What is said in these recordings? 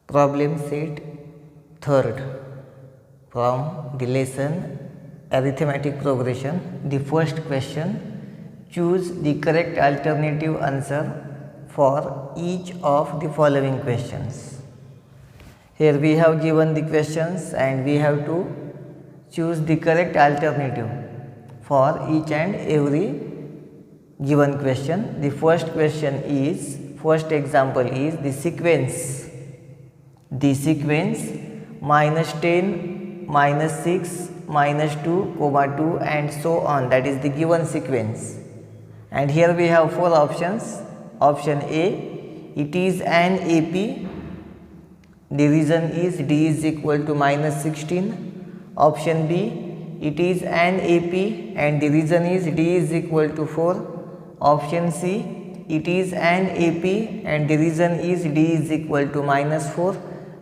Problem set third from the lesson arithmetic progression. The first question, choose the correct alternative answer for each of the following questions. Here we have given the questions and we have to choose the correct alternative for each and every given question. The first example is the sequence minus 10, minus 6, minus 2, comma 2 and so on. That is the given sequence. And here we have four options. Option A, it is an AP. The reason is D is equal to minus 16. Option B, it is an AP and the reason is D is equal to 4. Option C, it is an AP and the reason is D is equal to minus 4.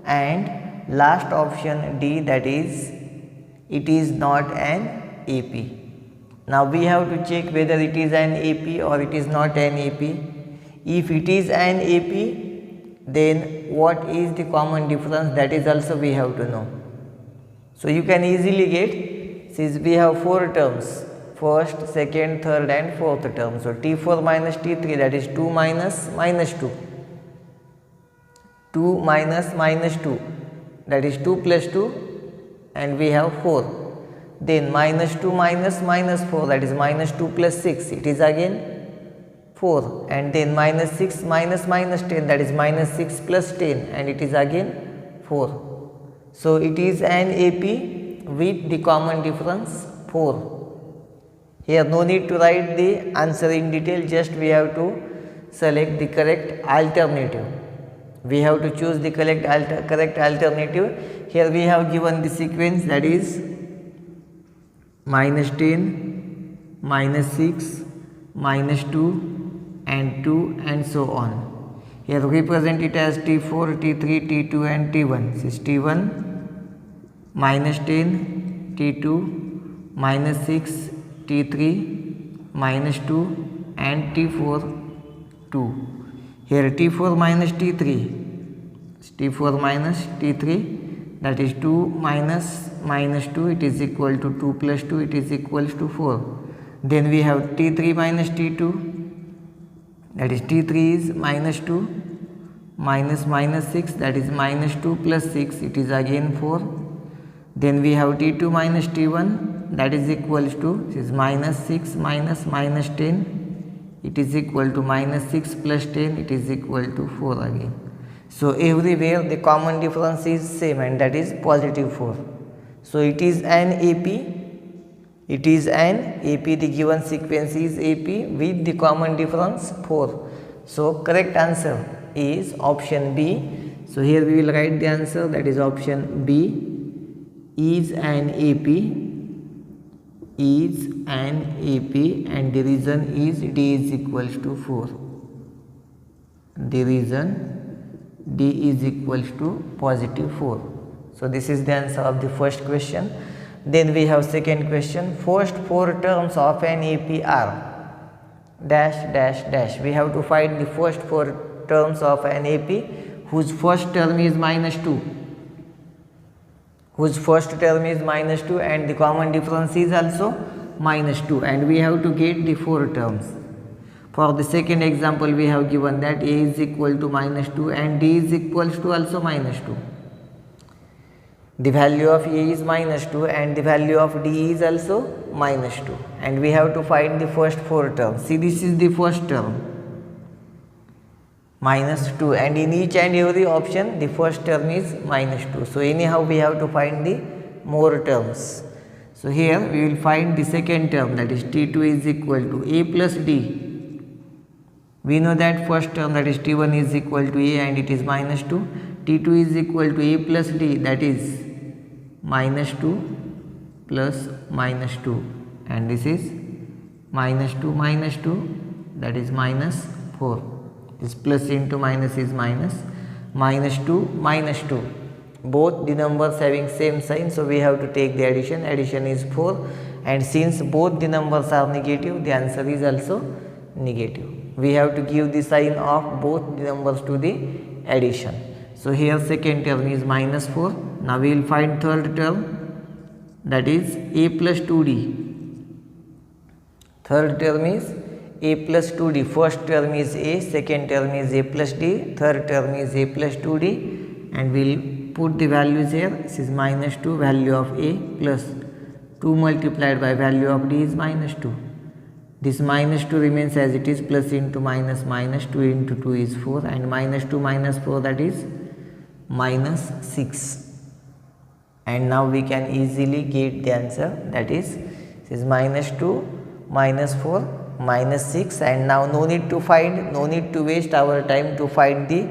And last option D, that is it is not an AP. Now we have to check whether it is an AP or it is not an AP. If it is an AP, then what is the common difference, that is also we have to know. So you can easily get, since we have four terms, first, second, third and fourth term. So T4 minus T3, that is 2 minus minus 2. 2 minus minus 2, that is 2 plus 2 and we have 4. Then minus 2 minus minus 4, that is minus 2 plus 6, it is again 4. And then minus 6 minus minus 10, that is minus 6 plus 10 and it is again 4. So it is an AP with the common difference 4. Here no need to write the answer in detail, just we have to select the correct alternative. We have to choose the correct alternative. Here we have given the sequence, that is minus 10, minus 6, minus 2 and 2 and so on. Here represent it as T4, T3, T2 and T1. This is T1, minus 10, T2, minus 6, T3, minus 2 and T4, 2. Here T4 minus T3, that is 2 minus minus 2, it is equal to 2 plus 2, it is equals to 4. Then we have T3 minus T2, that is T3 is minus 2, minus minus 6, that is minus 2 plus 6, it is again 4. Then we have T2 minus T1, that is equals to, this is minus 6 minus minus 10, it is equal to minus 6 plus 10, it is equal to 4 again. So everywhere the common difference is same and that is positive 4. So it is an AP, the given sequence is AP with the common difference 4. So correct answer is option B. So here we will write the answer, that is option B, is an AP and the reason is D is equals to 4. The reason D is equals to positive 4. So this is the answer of the first question. Then we have second question. First four terms of an AP are dash dash dash. We have to find the first four terms of an AP whose first term is minus 2. And the common difference is also minus 2 and we have to get the four terms. For the second example we have given that A is equal to minus 2 and D is equals to also minus 2. The value of A is minus 2 and the value of D is also minus 2 and we have to find the first four terms. See, this is the first term, minus 2, and in each and every option the first term is minus 2. So anyhow we have to find the more terms. So here we will find the second term, that is T2 is equal to A plus D. We know that first term, that is T1 is equal to A and it is minus 2. T2 is equal to A plus D, that is minus 2 plus minus 2 and this is minus 2, that is minus 4. This plus into minus is minus, minus 2, minus 2. Both the numbers having same sign, so we have to take the addition. Addition is 4 and since both the numbers are negative, the answer is also negative. We have to give the sign of both the numbers to the addition. So here second term is minus 4. Now we will find third term, that is a plus 2d. Third term is a plus 2d. First term is a, second term is a plus d, third term is a plus 2d, and we will put the values here. This is minus 2, value of a, plus 2 multiplied by value of d is minus 2. This minus 2 remains as it is, plus into minus, minus 2 into 2 is 4, and minus 2 minus 4, that is minus 6. And now we can easily get the answer, that is this is minus 2, minus 4, minus 6, and now no need to find, no need to waste our time to find the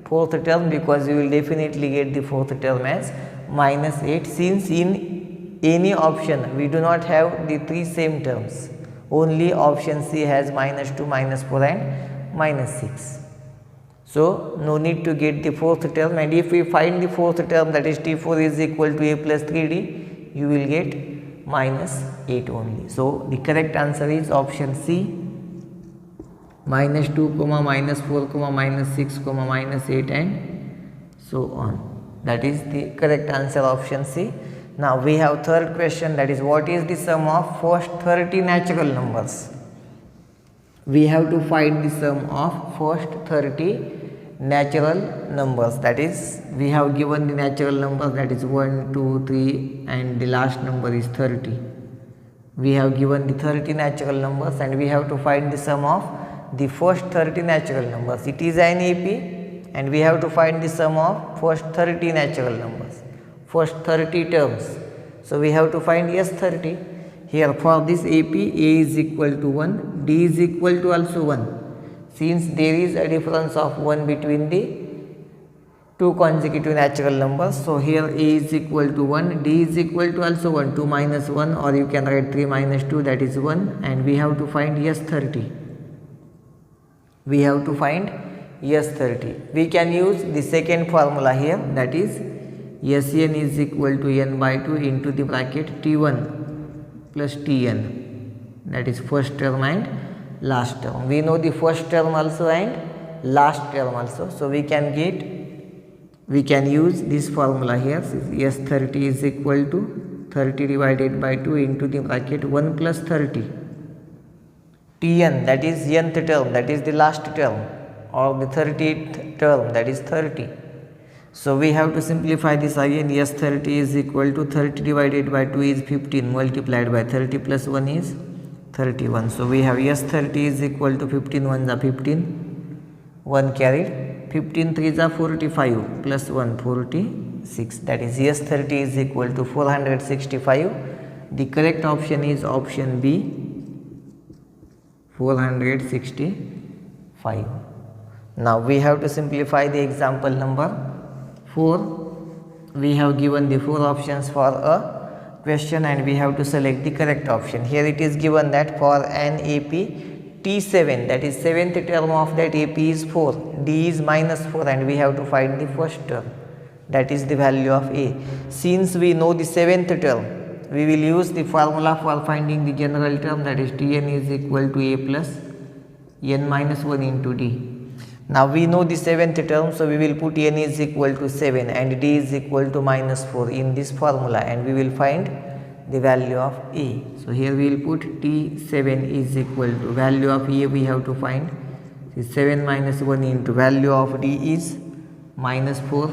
fourth term, because we will definitely get the fourth term as minus 8, since in any option we do not have the three same terms. Only option C has minus 2, minus 4 and minus 6. So no need to get the fourth term, and if we find the fourth term, that is T4 is equal to a plus 3d, you will get minus 8 only. So the correct answer is option C, minus 2, minus 4, minus 6, minus 8 and so on. That is the correct answer, option C. Now we have third question, that is what is the sum of first 30 natural numbers. We have to find the sum of first 30 natural numbers, that is we have given the natural numbers, that is 1, 2, 3 and the last number is 30. We have given the 30 natural numbers and we have to find the sum of the first 30 natural numbers. It is an AP and we have to find the sum of first 30 natural numbers, first 30 terms. So we have to find S30. Here for this AP, A is equal to 1, D is equal to also 1. Since there is a difference of 1 between the two consecutive natural numbers, so here A is equal to 1, D is equal to also 1, 2 minus 1, or you can write 3 minus 2, that is 1, and we have to find S30. We have to find S30. We can use the second formula here, that is Sn is equal to n by 2 into the bracket T1 plus Tn, that is first term and last term. We know the first term also and last term also, so we can use this formula here. S30 is equal to 30 divided by 2 into the bracket 1 plus 30. Tn, that is nth term, that is the last term, or the 30th term, that is 30. So we have to simplify this again. S30 is equal to 30 divided by 2 is 15 multiplied by 30 plus 1 is 31. So we have S30 is equal to 15 1s are 15, 1 carried, 15 3s are 45 plus 1 46, that is S30 is equal to 465. The correct option is option B, 465. Now we have to simplify the example number 4. We have given the 4 options for a question and we have to select the correct option. Here it is given that for an AP T7, that is 7th term of that AP is 4, D is minus 4, and we have to find the first term, that is the value of A. Since we know the 7th term, we will use the formula for finding the general term, that is Tn is equal to A plus n minus 1 into D. Now we know the 7th term, so we will put n is equal to 7 and d is equal to minus 4 in this formula, and we will find the value of A. So here we will put T7 is equal to value of A we have to find is 7 minus 1 into value of D is minus 4.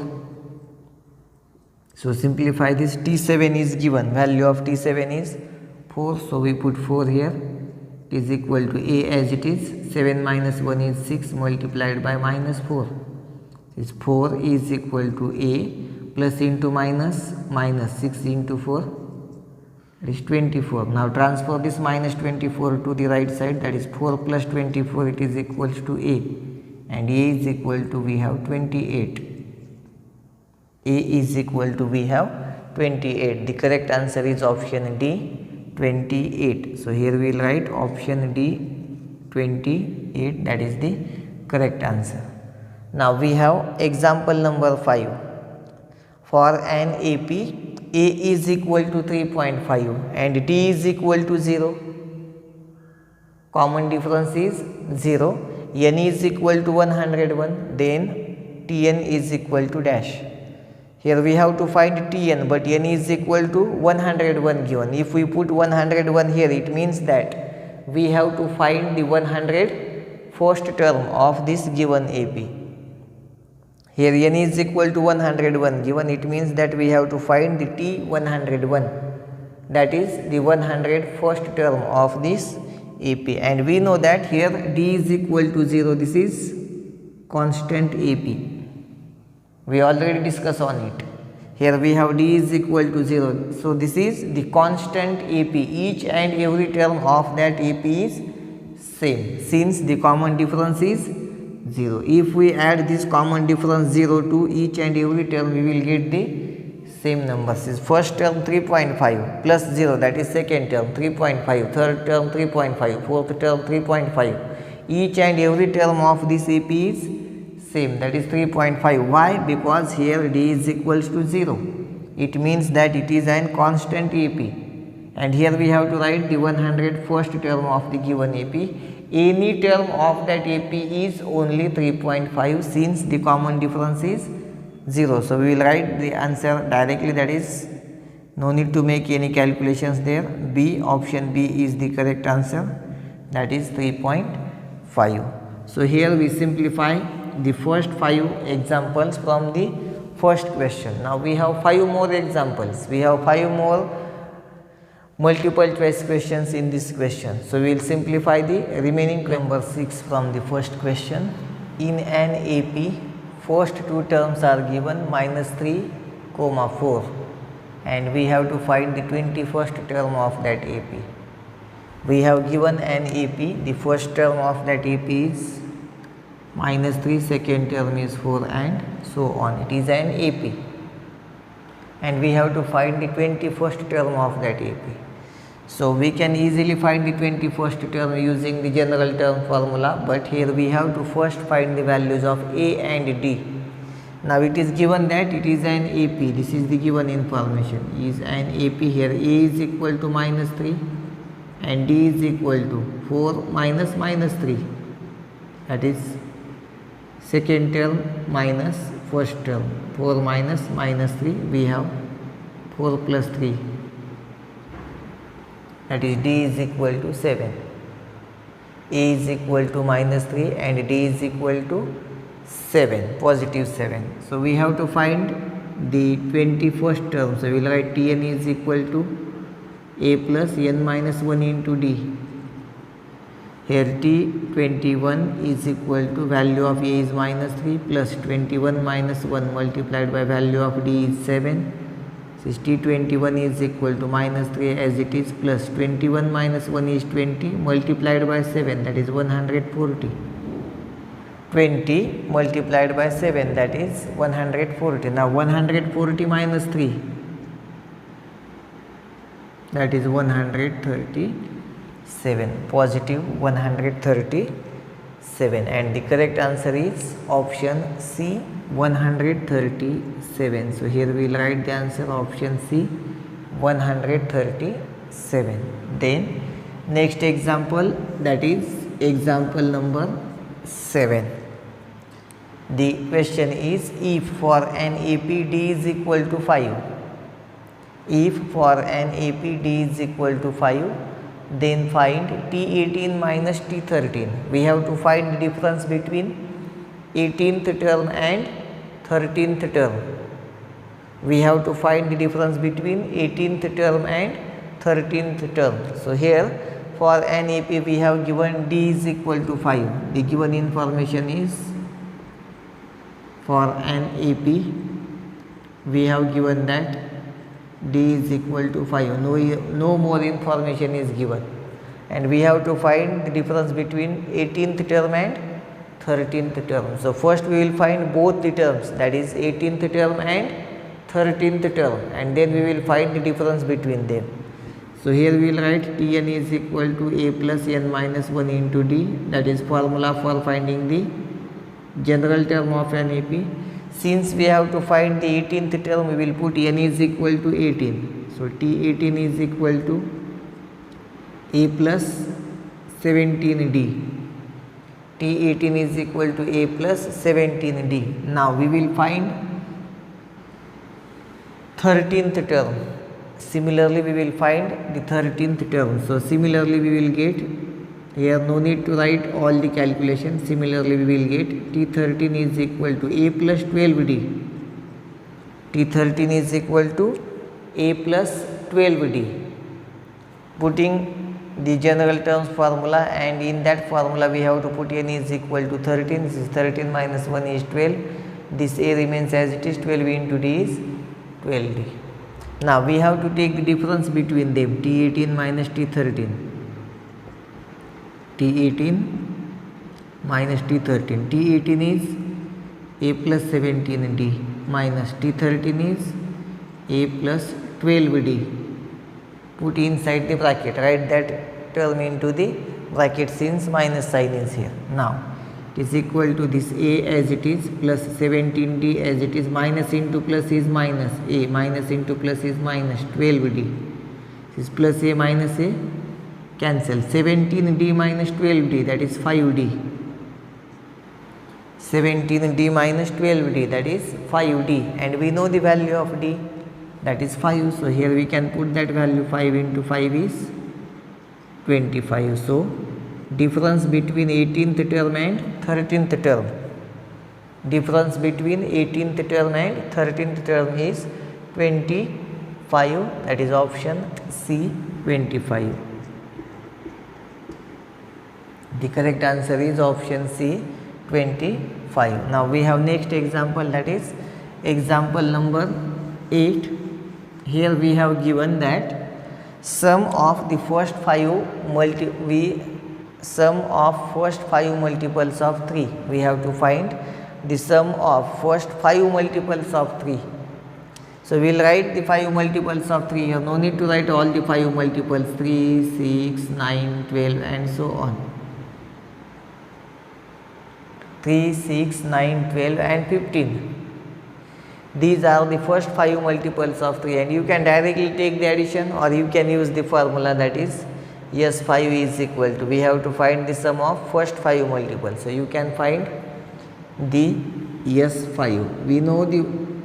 So simplify this, T7 is given, value of T7 is 4, so we put 4 here, is equal to A as it is, 7 minus 1 is 6 multiplied by minus 4. This 4 is equal to A plus into minus, minus 6 into 4, that is 24. Now transfer this minus 24 to the right side, that is 4 plus 24, it is equals to A, and A is equal to we have 28. A is equal to we have 28. The correct answer is option D, 28. So here we will write option D, 28, that is the correct answer. Now we have example number 5. For an AP, A is equal to 3.5 and D is equal to 0. Common difference is 0. N is equal to 101, then T Tn is equal to dash. Here we have to find Tn, but n is equal to 101 given. If we put 101 here, it means that we have to find the 101st term of this given AP. Here n is equal to 101 given, it means that we have to find the T101, that is the 101st term of this AP, and we know that here D is equal to 0, this is constant AP. We already discussed on it. Here we have D is equal to 0. So this is the constant AP. Each and every term of that AP is same, since the common difference is 0. If we add this common difference 0 to each and every term, we will get the same numbers. Is first term 3.5 plus 0, that is second term 3.5, third term 3.5, fourth term 3.5. Each and every term of this AP is same, that is 3.5. Why? Because here D is equals to 0. It means that it is an constant AP. And here we have to write the 101st term of the given AP. Any term of that AP is only 3.5, since the common difference is 0. So we will write the answer directly, that is no need to make any calculations there. B, option B is the correct answer, that is 3.5. So here we simplify the first 5 examples from the first question. Now we have 5 more examples. We have 5 more multiple choice questions in this question. So we will simplify the remaining number 6 from the first question. In an AP, first 2 terms are given -3, 4, and we have to find the 21st term of that AP. We have given an AP, the first term of that AP is -3, second term is 4, and so on. It is an AP, and we have to find the 21st term of that AP. So we can easily find the 21st term using the general term formula, but here we have to first find the values of A and D. Now it is given that it is an AP, this is the given information, is an AP. Here A is equal to -3 and D is equal to 4 minus -3, that is second term minus first term. 4 minus -3, we have 4 plus 3, that is D is equal to 7. A is equal to -3 and D is equal to 7, positive 7. So we have to find the 21st term. So we will write Tn is equal to A plus n minus 1 into D. Here T21 is equal to value of A is -3 plus 21 minus 1 multiplied by value of D is 7. So T21 is equal to -3 as it is, plus 21 minus 1 is 20 multiplied by 7, that is 140. 20 multiplied by 7, that is 140. Now 140 minus 3, that is 137, positive 137, and the correct answer is option C, 137. So here we will write the answer option C, 137. Then next example, that is example number 7. The question is, if for an AP D is equal to 5, if for an AP D is equal to 5, then find T18 minus T13. We have to find the difference between 18th term and 13th term. We have to find the difference between 18th term and 13th term. So here for an AP we have given D is equal to 5. The given information is, for an AP we have given that D is equal to 5. No more information is given, and we have to find the difference between 18th term and 13th term. So first we will find both the terms, that is 18th term and 13th term, and then we will find the difference between them. So here we will write Tn is equal to A plus n minus 1 into D, that is formula for finding the general term of an AP. Since we have to find the 18th term, we will put n is equal to 18. So T18 is equal to A plus 17D. T18 is equal to A plus 17D. Now we will find 13th term. Similarly, we will find the 13th term. So similarly, we will get here, no need to write all the calculations. Similarly, we will get T13 is equal to A plus 12D. T13 is equal to A plus 12D. Putting the general terms formula, and in that formula we have to put n is equal to 13. This is 13 minus 1 is 12. This A remains as it is. 12 into D is 12D. Now we have to take the difference between them. T18 minus T13. T18 minus T13. T18 is A plus 17D minus T13 is A plus 12D. Put inside the bracket, write that term into the bracket since minus sign is here. Now it is equal to this A as it is plus 17D as it is, minus into plus is minus, A minus into plus is minus 12D. This is plus A minus A, cancel. 17D minus 12D, that is 5D. 17D minus 12D, that is 5D, and we know the value of D, that is 5. So here we can put that value. 5 into 5 is 25. So difference between 18th term and 13th term, difference between 18th term and 13th term is 25. That is option C, 25. The correct answer is option C, 25. Now we have next example, that is example number 8. Here we have given that sum of the first 5 multiples of 3. We have to find the sum of first 5 multiples of 3. So we will write the 5 multiples of 3 here. No need to write all the 5 multiples, 3, 6, 9, 12 and so on. 3, 6, 9, 12 and 15. These are the first 5 multiples of 3, and you can directly take the addition or you can use the formula, that is S5 is equal to, we have to find the sum of first 5 multiples. So you can find the S5. We know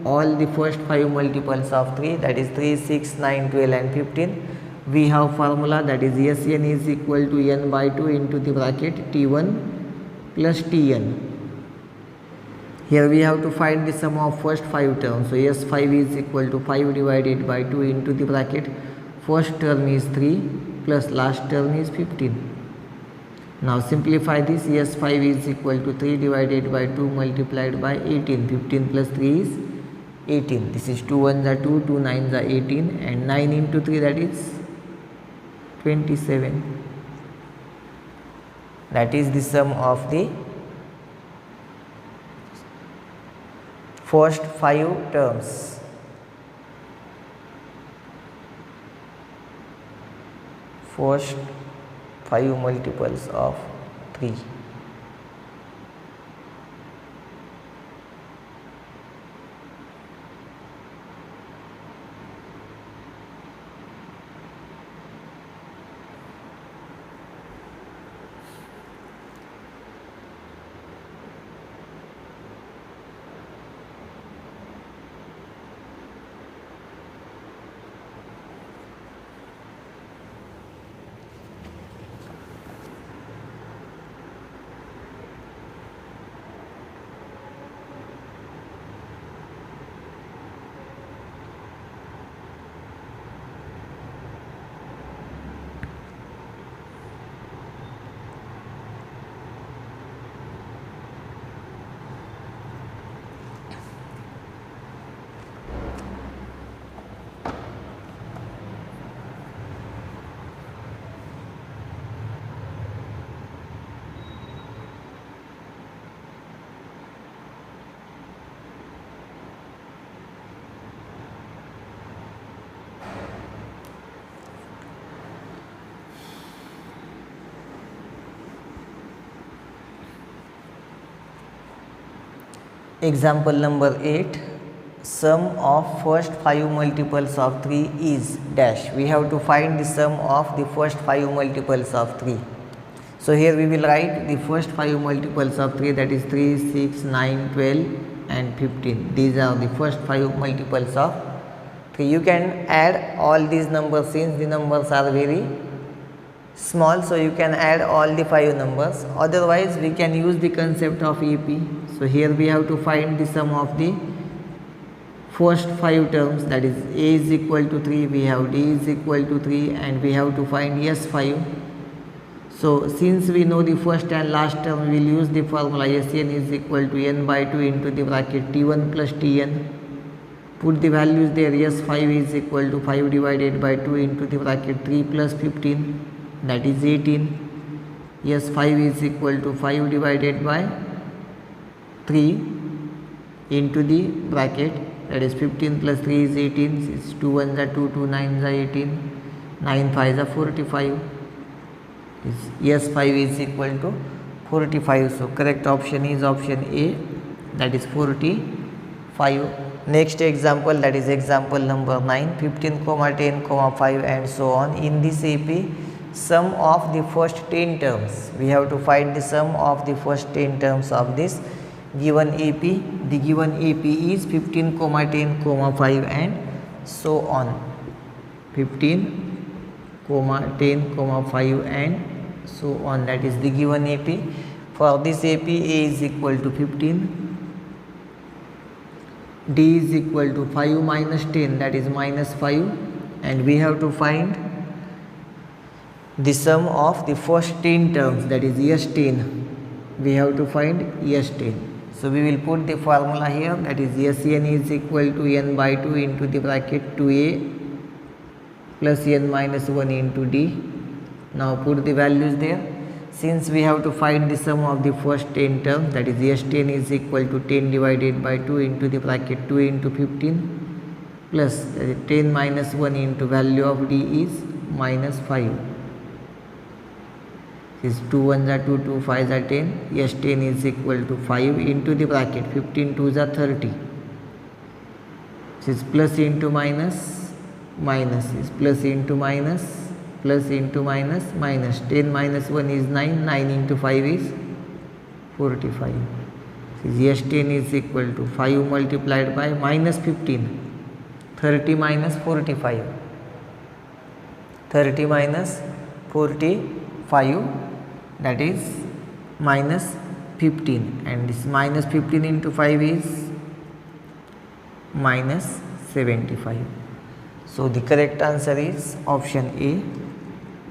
all the first 5 multiples of 3, that is 3, 6, 9, 12 and 15. We have formula, that is Sn is equal to n by 2 into the bracket T1 plus Tn. Here we have to find the sum of first 5 terms. So S5 is equal to 5 divided by 2 into the bracket. First term is 3 plus last term is 15. Now simplify this. S5 is equal to 3 divided by 2 multiplied by 18. 15 plus 3 is 18. This is 2 1s are 2, 2 9s are 18, and 9 into 3, that is 27. That is the sum of the first 5 terms. First 5 multiples of 3. Example number 8, sum of first 5 multiples of 3 is dash. We have to find the sum of the first 5 multiples of 3. So here we will write the first 5 multiples of 3, that is 3, 6, 9, 12 and 15. These are the first 5 multiples of 3. You can add all these numbers since the numbers are very small, so you can add all the 5 numbers. Otherwise we can use the concept of AP. So here we have to find the sum of the first 5 terms, that is A is equal to 3, we have D is equal to 3 and we have to find S5. So since we know the first and last term, we will use the formula Sn is equal to n by 2 into the bracket T1 plus Tn. Put the values there. S5 is equal to 5 divided by 2 into the bracket 3 plus 15, that is 18. S5 is equal to 5 divided by 3 into the bracket, that is 15 plus 3 is 18. 2 1s are 2, 2 9s are 18, 9 5s are 45. S5 is equal to 45. So correct option is option A, that is 45. Next example, that is example number 9, 15, 10, 5 and so on. In this AP, sum of the first 10 terms. We have to find the sum of the first 10 terms of this given AP. The given AP is 15, 10, 5 and so on. 15, 10, 5 and so on, that is the given AP. For this AP, A is equal to 15, D is equal to 5 minus 10, that is minus 5, and we have to find the sum of the first 10 terms, that is S10. We have to find S10. So we will put the formula here, that is Sn is equal to n by 2 into the bracket 2a plus n minus 1 into d. Now put the values there. Since we have to find the sum of the first 10 terms, that is S10 is equal to 10 divided by 2 into the bracket 2 into 15 plus 10 minus 1 into value of d is minus 5. This 2 1s are 2, 2 5s are 10. S10 is equal to 5 into the bracket 15 2s are 30. This is plus into minus, minus is plus into minus, plus into minus, minus. 10 minus 1 is 9, 9 into 5 is 45. This S10 is equal to 5 multiplied by minus 15, 30 minus 45, 30 minus 45, that is minus 15, and this minus 15 into 5 is minus 75. So the correct answer is option A,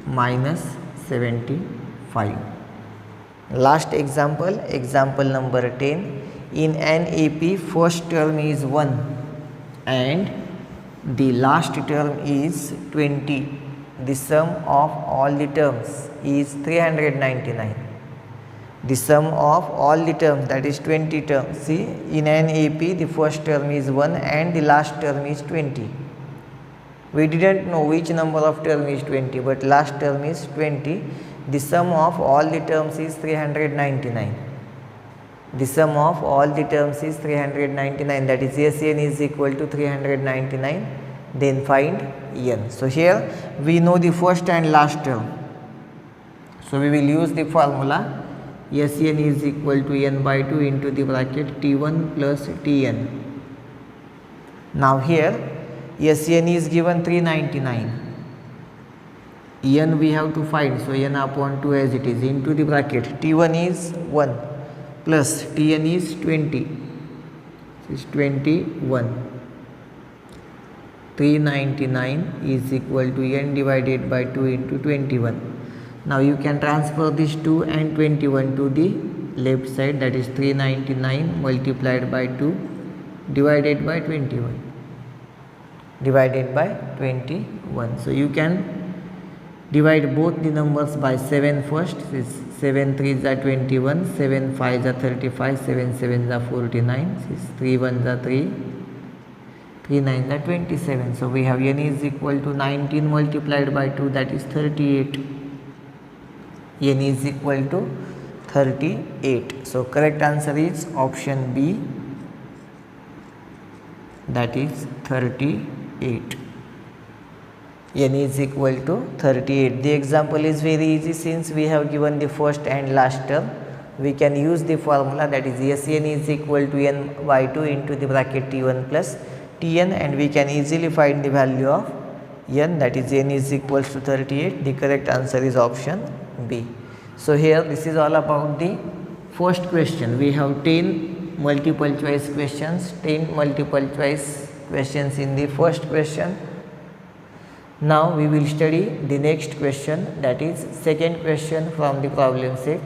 minus 75. Last example, example number 10. In an AP, first term is 1 and the last term is 20. The sum of all the terms is 399. The sum of all the terms, that is 20 terms. See, in an AP, the first term is 1 and the last term is 20. We didn't know which number of term is 20, but last term is 20. The sum of all the terms is 399. The sum of all the terms is 399, that is Sn is equal to 399. Then find n. So here we know the first and last term. So we will use the formula Sn is equal to n by 2 into the bracket T1 plus Tn. Now here Sn is given 399. n we have to find, so n upon 2 as it is, into the bracket T1 is 1 plus Tn is 20. This is 21. 399 is equal to n divided by 2 into 21. Now you can transfer this 2 and 21 to the left side, that is 399 multiplied by 2 divided by 21. Divided by 21. So you can divide both the numbers by 7 first. This 7 3s are 21, 7 5s are 35, 7 7s are 49, 3 1s are 3, 3 9s are 27. So we have n is equal to 19 multiplied by 2, that is 38. n is equal to 38. So correct answer is option B, that is 38. n is equal to 38. The example is very easy since we have given the first and last term. We can use the formula, that is Sn is equal to n by 2 into the bracket T1 plus Tn, and we can easily find the value of n, that is n is equals to 38. The correct answer is option B. So here this is all about the first question. We have 10 multiple choice questions, 10 multiple choice questions in the first question. Now we will study the next question, that is second question from the problem set.